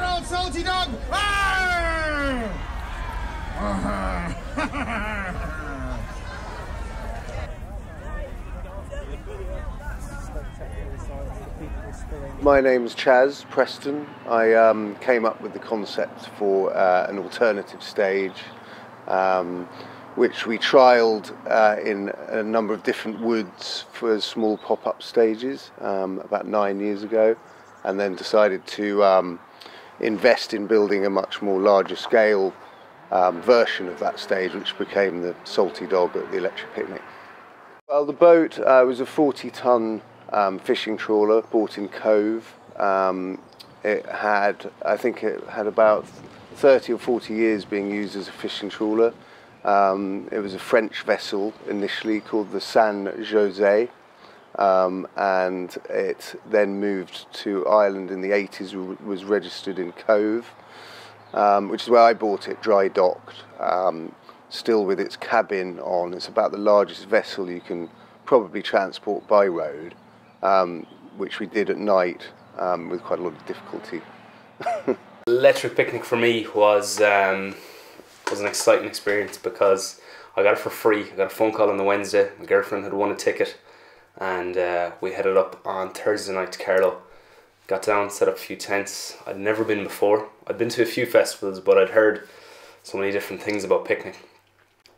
good old salty dog! My name's Chaz Preston. I came up with the concept for an alternative stage, which we trialled in a number of different woods for small pop-up stages about 9 years ago, and then decided to invest in building a much more larger scale version of that stage, which became the Salty Dog at the Electric Picnic. Well, the boat was a 40-ton fishing trawler bought in Cove. I think it had about 30 or 40 years being used as a fishing trawler. It was a French vessel initially called the San Jose, and it then moved to Ireland in the 80s, was registered in Cove, which is where I bought it, dry docked, still with its cabin on. It's about the largest vessel you can probably transport by road, which we did at night with quite a lot of difficulty. Electric Picnic for me was an exciting experience because I got it for free. I got a phone call on the Wednesday. My girlfriend had won a ticket, and we headed up on Thursday night to Carlow. Got down, set up a few tents. I'd never been before. I'd been to a few festivals, but I'd heard so many different things about Picnic.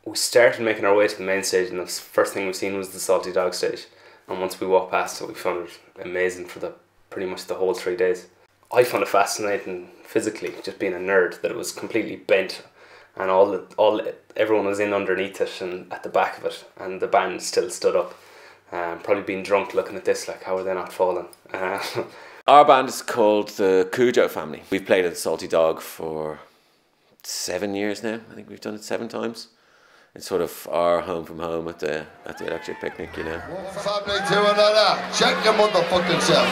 We started making our way to the main stage, and the first thing we seen was the Salty Dog stage. And once we walked past it, we found it amazing for pretty much the whole 3 days. I found it fascinating physically, just being a nerd, that it was completely bent, and everyone was in underneath it and at the back of it, and the band still stood up. Probably being drunk looking at this, like, how are they not falling? Our band is called the Cujo Family. We've played at the Salty Dog for 7 years now. I think we've done it 7 times. It's sort of our home from home at the Electric Picnic, you know. One family to another. Check your motherfucking self.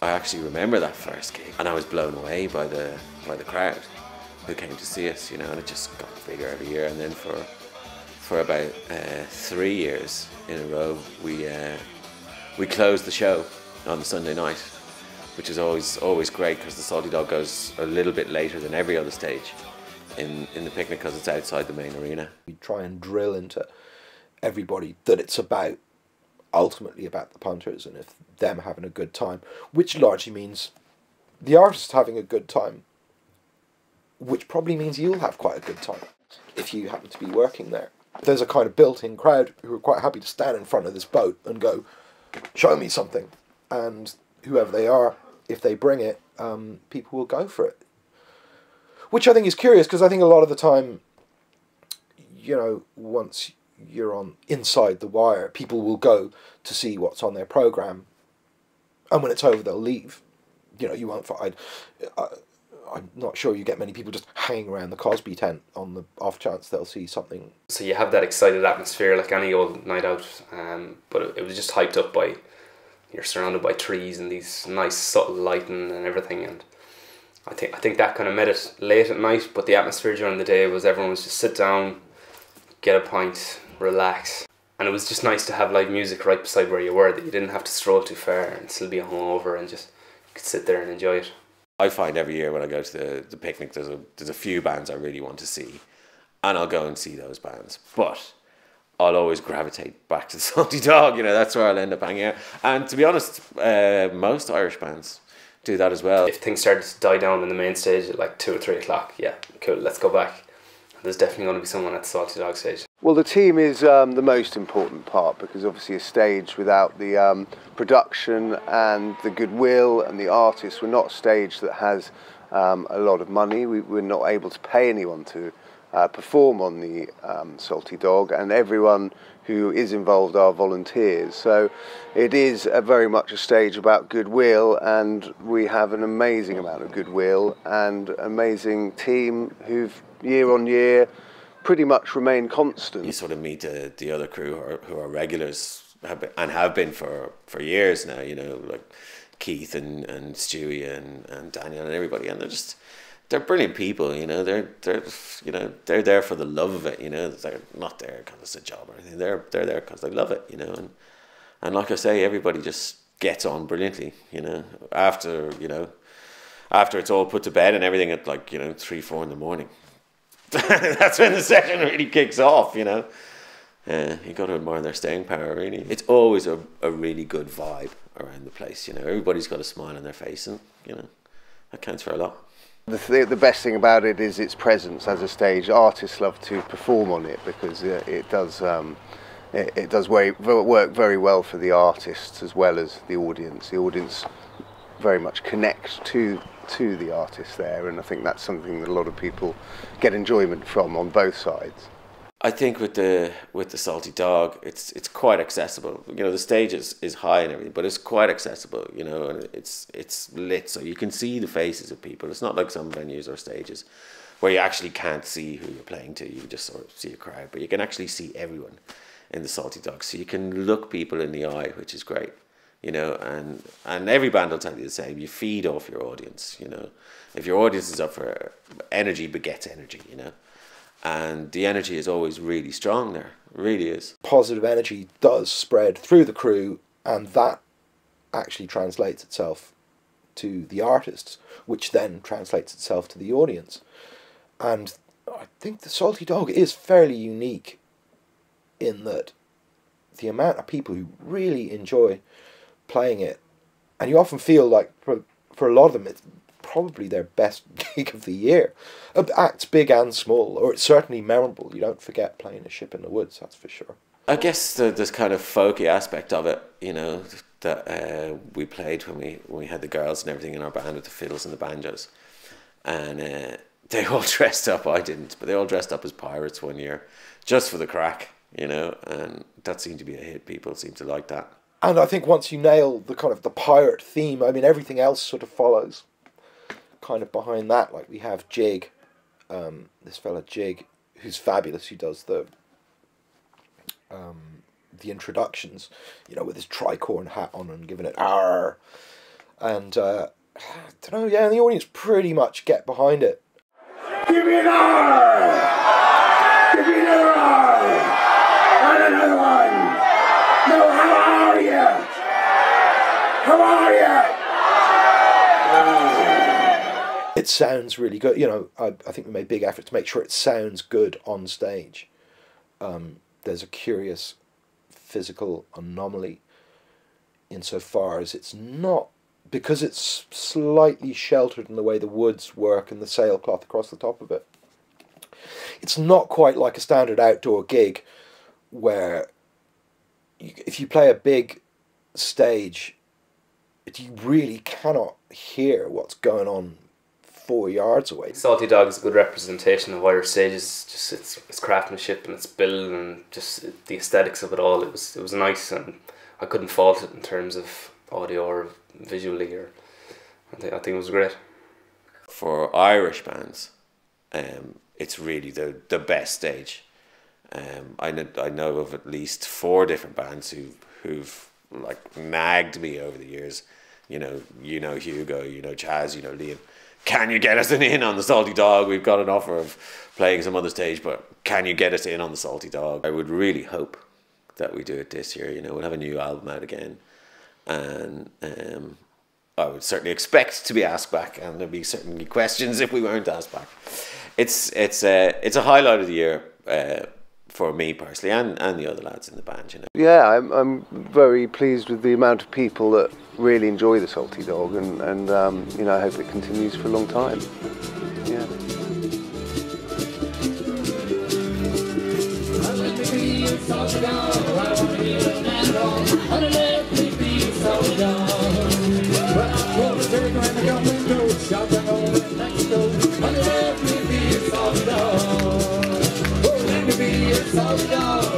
I actually remember that first gig, and I was blown away by the crowd who came to see us, you know, and it just got bigger every year. And then for about 3 years in a row, we closed the show on the Sunday night, which is always great because the Salty Dog goes a little bit later than every other stage in the Picnic because it's outside the main arena. We try and drill into everybody that it's ultimately about the punters and if them having a good time, which largely means the artist having a good time, which probably means you'll have quite a good time if you happen to be working there. There's a kind of built-in crowd who are quite happy to stand in front of this boat and go, show me something, and whoever they are, if they bring it, people will go for it, which I think is curious because I think a lot of the time, you know, once you're on inside the wire, people will go to see what's on their programme, and when it's over they'll leave. You know, you won't find, I'm not sure you get many people just hanging around the Cosby tent on the off chance they'll see something. So you have that excited atmosphere like any old night out, but it was just hyped up by, you're surrounded by trees and these nice subtle lighting and everything, and I think that kind of made it late at night, but the atmosphere during the day was everyone was just sit down, get a pint, relax. And it was just nice to have live music right beside where you were, that you didn't have to stroll too far and still be hungover, and just you could sit there and enjoy it. I find every year when I go to the Picnic there's a few bands I really want to see, and I'll go and see those bands. But I'll always gravitate back to the Salty Dog, you know, that's where I'll end up hanging out. And to be honest, most Irish bands do that as well. If things started to die down in the main stage at like 2 or 3 o'clock, yeah, cool, let's go back. There's definitely going to be someone at the Salty Dog stage. Well, the team is the most important part, because obviously a stage without the production and the goodwill and the artists, we're not a stage that has a lot of money. We're not able to pay anyone to perform on the Salty Dog, and everyone who is involved are volunteers. So it is very much a stage about goodwill, and we have an amazing amount of goodwill and amazing team who've year on year pretty much remained constant. You sort of meet the other crew who are regulars have been for years now, you know, like Keith and Stewie and Daniel and everybody, and they're brilliant people, you know. They're there for the love of it, you know. They're not there because it's a job or anything. They're there because they love it, you know. And like I say, everybody just gets on brilliantly, you know. After it's all put to bed and everything at 3-4 in the morning, that's when the session really kicks off, you know. You got to admire their staying power, really. It's always a really good vibe around the place, you know. Everybody's got a smile on their face, and you know that counts for a lot. The best thing about it is its presence as a stage. Artists love to perform on it because it does work very well for the artists as well as the audience. The audience very much connects to the artists there, and I think that's something that a lot of people get enjoyment from on both sides. I think with the Salty Dog, it's quite accessible. You know, the stage is high and everything, but it's quite accessible. You know, and it's lit, so you can see the faces of people. It's not like some venues or stages where you actually can't see who you're playing to. You just sort of see a crowd, but you can actually see everyone in the Salty Dog. So you can look people in the eye, which is great. You know, and every band will tell you the same. You feed off your audience. You know, if your audience is up for energy, begets energy. You know. And the energy is always really strong there. It really is. Positive energy does spread through the crew, and that actually translates itself to the artists, which then translates itself to the audience. And I think the Salty Dog is fairly unique in that the amount of people who really enjoy playing it, and you often feel like for a lot of them it's probably their best gig of the year. Acts big and small, or it's certainly memorable. You don't forget playing A Ship in the Woods, that's for sure. I guess this kind of folky aspect of it, you know, that we played when we had the girls and everything in our band with the fiddles and the banjos, and they all dressed up. I didn't, but they all dressed up as pirates one year, just for the crack, you know, and that seemed to be a hit. People seemed to like that. And I think once you nail the kind of the pirate theme, I mean, everything else sort of follows kind of behind that. Like we have Jig, this fella Jig, who's fabulous, who does the introductions, you know, with his tricorn hat on and giving it "arr," and I don't know, yeah, and the audience pretty much get behind it. Give me an R! Give me another R! And another one! No, how are you? How are you? It sounds really good. You know, I think we made big effort to make sure it sounds good on stage. There's a curious physical anomaly insofar as it's not, because it's slightly sheltered in the way the woods work and the sailcloth across the top of it. It's not quite like a standard outdoor gig where if you play a big stage, you really cannot hear what's going on 4 yards away. Salty Dog is a good representation of Irish stages, just its craftsmanship and its build and just the aesthetics of it all. It was nice, and I couldn't fault it in terms of audio or visually. I think it was great. For Irish bands, it's really the best stage. I know of at least 4 different bands who've like nagged me over the years. You know Hugo, you know Chaz, you know Liam. Can you get us an in on the Salty Dog? We've got an offer of playing some other stage, but can you get us in on the Salty Dog? I would really hope that we do it this year. You know, we'll have a new album out again, and I would certainly expect to be asked back, and there'd be certainly questions if we weren't asked back. It's a highlight of the year for me personally, and the other lads in the band. You know. Yeah, I'm very pleased with the amount of people that really enjoy the Salty Dog, and you know, I hope it continues for a long time. Yeah. Shut so young.